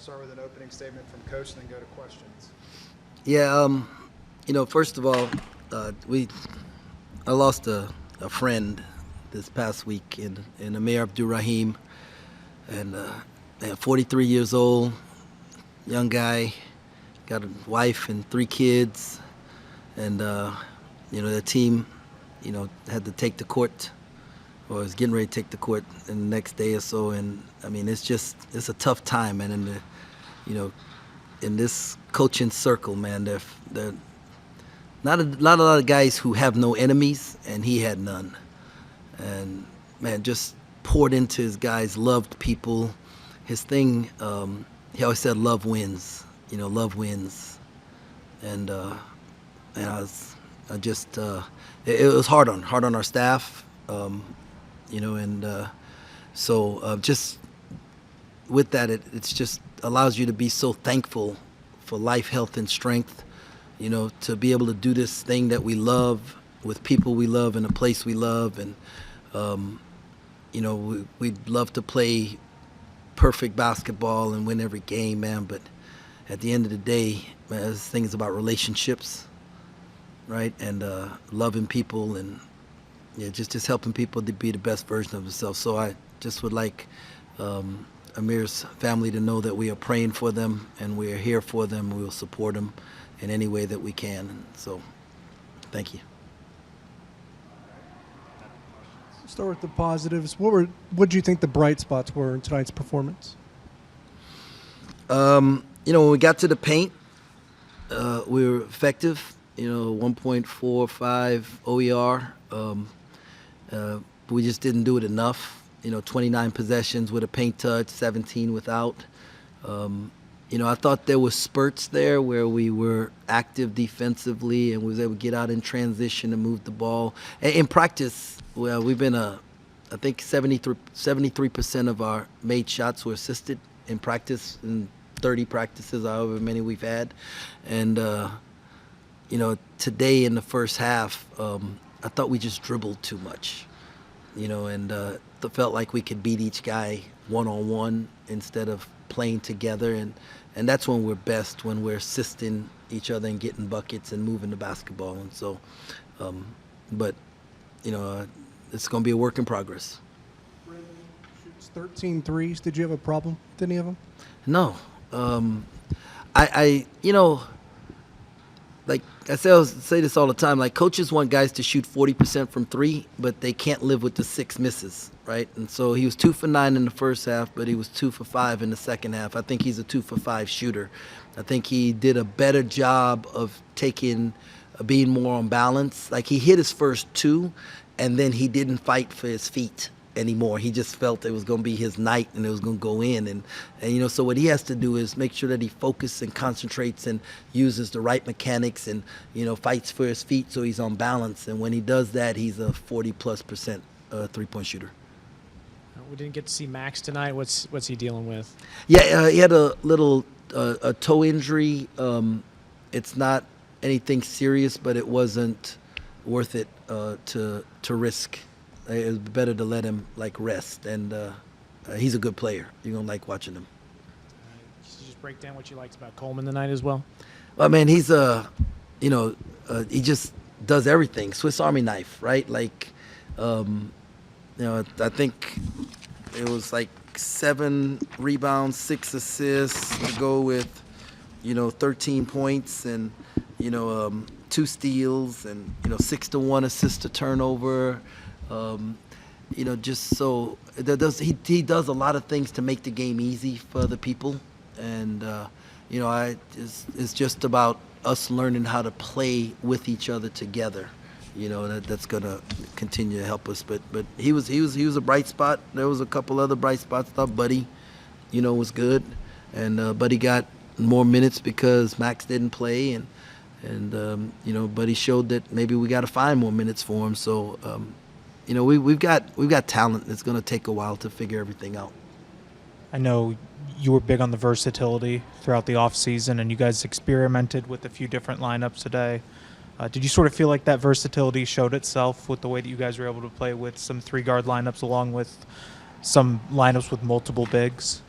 start with an opening statement from Coach and then go to questions. Yeah, first of all, I lost a friend this past week in Amir Abdurrahim, and 43 years old, young guy, got a wife and 3 kids, and the team, had to take the court, or was getting ready to take the court in the next day or so, and I mean it's a tough time, man, and in this coaching circle, man, they're not a lot of guys who have no enemies, and he had none. And man, just poured into his guys, loved people. His thing, he always said, "Love wins." Love wins. And it was hard on our staff, so just with that, it's just allows you to be so thankful for life, health, and strength. To be able to do this thing that we love with people we love in a place we love, and we'd love to play perfect basketball and win every game, man. But at the end of the day, man, this thing is about relationships, right? And loving people, and just helping people to be the best version of themselves. So I just would like Amir's family to know that we are praying for them, and we are here for them. We will support them in any way that we can. And so, thank you. Start with the positives. What do you think the bright spots were in tonight's performance? When we got to the paint, we were effective. 1.45 OER. We just didn't do it enough. 29 possessions with a paint touch, 17 without. I thought there was spurts there where we were active defensively and was able to get out in transition and move the ball. In practice, well, we've been I think 73% of our made shots were assisted in practice, in 30 practices, however many we've had. And, today in the first half, I thought we just dribbled too much, and felt like we could beat each guy one-on-one instead of playing together. And that's when we're best, when we're assisting each other and getting buckets and moving the basketball. And so, it's going to be a work in progress. Brandon shoots 13 threes. Did you have a problem with any of them? No. Like I say this all the time, like coaches want guys to shoot 40% from 3, but they can't live with the 6 misses, right? And so he was 2 for 9 in the first half, but he was 2 for 5 in the second half. I think he's a 2 for 5 shooter. I think he did a better job of being more on balance. Like he hit his first 2, and then he didn't fight for his feet anymore. He just felt it was going to be his night and it was going to go in. And so what he has to do is make sure that he focuses and concentrates and uses the right mechanics and, fights for his feet so he's on balance. And when he does that, he's a 40+% three-point shooter. We didn't get to see Max tonight. What's he dealing with? Yeah, he had a little a toe injury. It's not anything serious, but it wasn't worth it to risk. It was better to let him rest, and he's a good player. You're gonna like watching him. Could you just break down what you liked about Coleman tonight as well? Well, man, he's he just does everything. Swiss Army knife, right? I think it was 7 rebounds, 6 assists to go with, 13 points and 2 steals and 6-1 assist to turnover. Just so he does a lot of things to make the game easy for other people, and it's just about us learning how to play with each other together. That's gonna continue to help us. But he was a bright spot. There was a couple other bright spots. I thought Buddy, was good, and Buddy got more minutes because Max didn't play, and Buddy showed that maybe we got to find more minutes for him. So. We've got talent. It's going to take a while to figure everything out. I know you were big on the versatility throughout the offseason, and you guys experimented with a few different lineups today. Did you sort of feel like that versatility showed itself with the way that you guys were able to play with some 3-guard lineups along with some lineups with multiple bigs?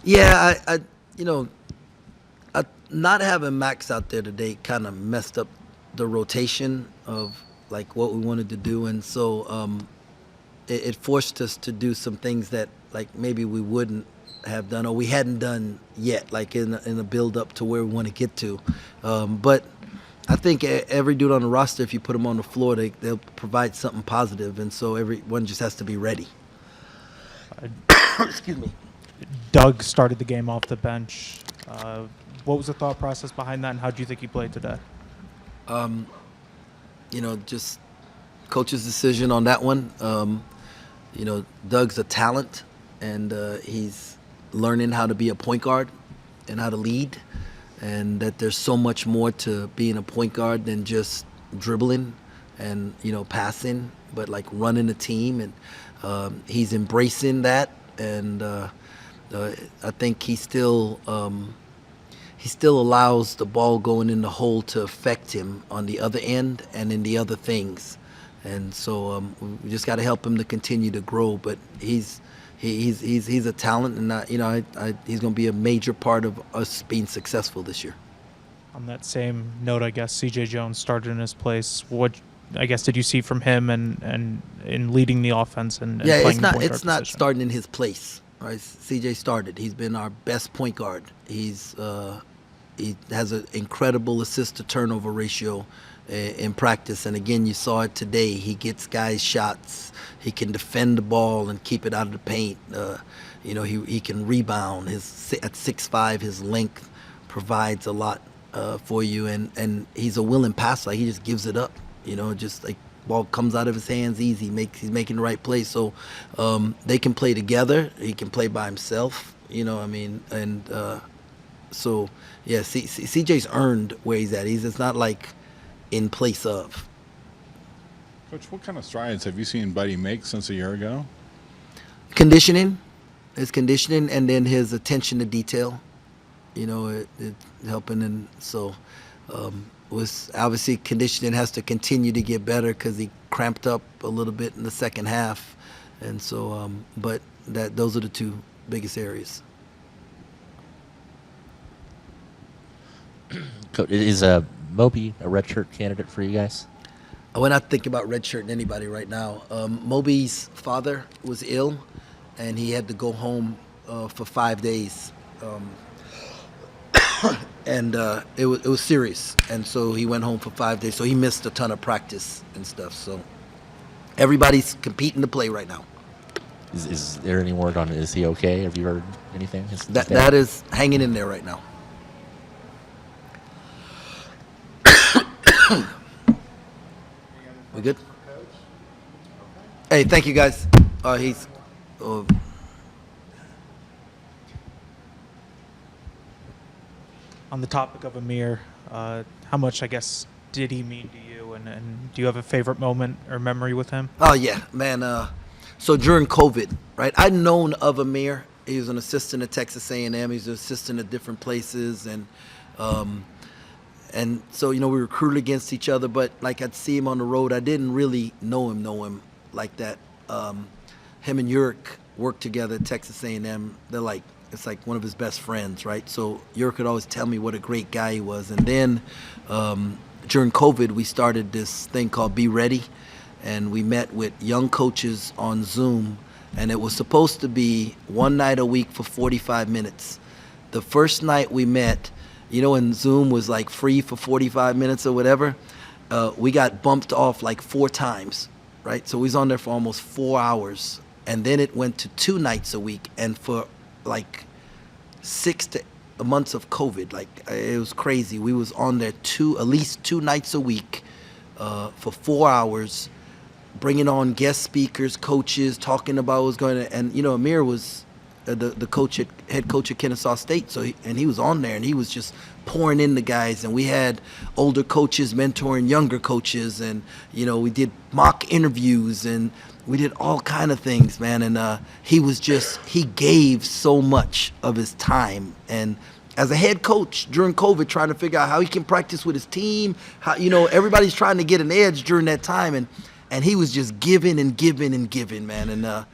Yeah, you know, not having Max out there today kind of messed up the rotation of like what we wanted to do, and so it forced us to do some things that like maybe we wouldn't have done or we hadn't done yet, like in the build up to where we want to get to. But I think every dude on the roster, if you put them on the floor, they'll provide something positive, and so everyone just has to be ready. Excuse me. Doug started the game off the bench. What was the thought process behind that, and how do you think he played today? You know, just coach's decision on that one. You know, Doug's a talent, and he's learning how to be a point guard and how to lead, and that there's so much more to being a point guard than just dribbling and, you know, passing, but like running a team, and he's embracing that, and I think he still allows the ball going in the hole to affect him on the other end and in the other things, and so we just got to help him to continue to grow. But he's a talent, and he's going to be a major part of us being successful this year. On that same note, I guess C.J. Jones started in his place. What, I guess, did you see from him and in leading the offense and Yeah, playing the point guard it's not position? starting in his place. Right, CJ started. He's been our best point guard. He has an incredible assist to turnover ratio in practice, and again, you saw it today. He gets guys shots. He can defend the ball and keep it out of the paint. You know, he can rebound. At 6'5", his length provides a lot for you, and he's a willing passer. Like, he just gives it up. You know, just like ball comes out of his hands easy. He's making the right play. So they can play together. He can play by himself. You know, I mean, and so yeah, CJ's earned where he's at. It's not like in place of. Coach, what kind of strides have you seen Buddy make since a year ago? Conditioning, his conditioning, and then his attention to detail. You know, it helping, and so. Was obviously conditioning has to continue to get better because he cramped up a little bit in the second half, and so but those are the two biggest areas. Coach, is Moby a redshirt candidate for you guys? We're not thinking about redshirting anybody right now. Moby's father was ill, and he had to go home for 5 days. And it was serious, and so he went home for 5 days. So he missed a ton of practice and stuff. So everybody's competing to play right now. Is there any word on, is he okay? Have you heard anything? That is hanging in there right now. We good? Hey, thank you guys. He's. On the topic of Amir, how much, I guess, did he mean to you, and do you have a favorite moment or memory with him? Oh yeah, man. So during COVID, right? I'd known of Amir. He was an assistant at Texas A&M. He's an assistant at different places, and so, you know, we recruited against each other. But like, I'd see him on the road. I didn't really know him like that. Him and Uric worked together at Texas A&M. They're like, it's like one of his best friends, right? So Uric could always tell me what a great guy he was. And then during COVID, we started this thing called Be Ready, and we met with young coaches on Zoom, and it was supposed to be one night a week for 45 minutes. The first night we met, you know, when Zoom was like free for 45 minutes or whatever, we got bumped off like 4 times, right? So we was on there for almost 4 hours, and then it went to 2 nights a week, and for like 6 months of COVID, like it was crazy. We was on there at least 2 nights a week for 4 hours, bringing on guest speakers, coaches, talking about what was going to. And you know, Amir was the head coach at Kennesaw State, so he was on there, and he was just pouring in the guys. And we had older coaches mentoring younger coaches, and you know, we did mock interviews, and we did all kind of things, man. And he gave so much of his time. And as a head coach during COVID, trying to figure out how he can practice with his team, how, you know, everybody's trying to get an edge during that time, and he was just giving and giving and giving, man. And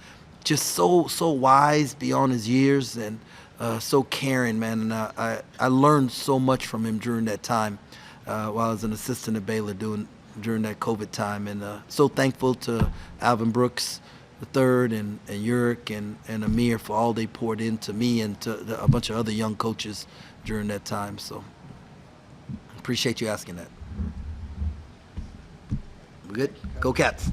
just so wise beyond his years, and so caring, man. And I learned so much from him during that time while I was an assistant at Baylor during that COVID time. And so thankful to Alvin Brooks III and Yurik and Amir for all they poured into me and to a bunch of other young coaches during that time. So appreciate you asking that. We good? Go Cats.